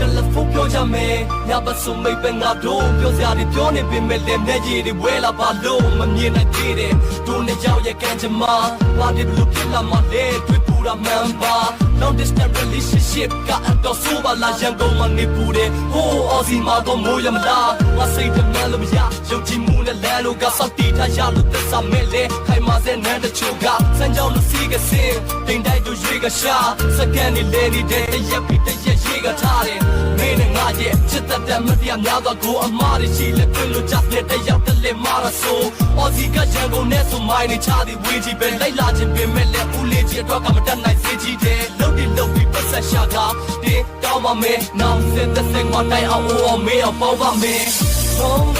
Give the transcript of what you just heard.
telephone ပြောကြမယ်ညပတ်စုံမိတ်ပဲငါတို့ပြောစရာတွေပြောနေပေမဲ့လည်းမျက်ရည်တွေဝဲလာပါလို့မမြင်နိုင်သေးတယ်တို့နဲ့ကြောက်ရဲ့ကံကြမ္မာဘာဒီဘလို့ဖြစ်လာမှလဲတွေ့ပူတာမှန်ပါ long distance relationship ကတော့ဆိုပါလားရန်ကုန်မှာနေပူတယ်ဟိုးအော်စီမှာတော့မိုးရမလားငါစိတ်ထဲမှန်းလို့မရရုပ်ကြည်မှုနဲ့လမ်းလို့ကစောက်တီးထားရလို့သက်သာမဲ့လေခိုင်မာစေနန်းတချို့ကစမ်းကြောင်းလို့စီးကစင်တိမ်တိုက်တို့ရွေးကရှာစကန်နေလဲနေတဲ့တရက်ပြီးတရက်ရေးကထားတယ်မင်းနဲ့ငါရဲ့ချစ်တဲ့မတရားများသောကိုအမားတွေရှိလဲပြင်လို့ချက်တဲ့ရောက်တဲ့လေမာရဆိုအော်စီကရန်ကုန်နဲ့ဆိုမိုင်းနေချသည်ဝေးကြီးပဲလိုက်လာခြင်းပင်မဲ့လက်ဦးလေးကြီးအတွက်ကမတတ်နိုင်စေကြီးတယ်လုံးတိလုံးပြီးပတ်ဆက်ရှာကတေးတောင်းပါမယ်နောက်စစ်တဲ့စိတ်မတိုင်အောင်မေးအောင်ပေါပါမယ် Don't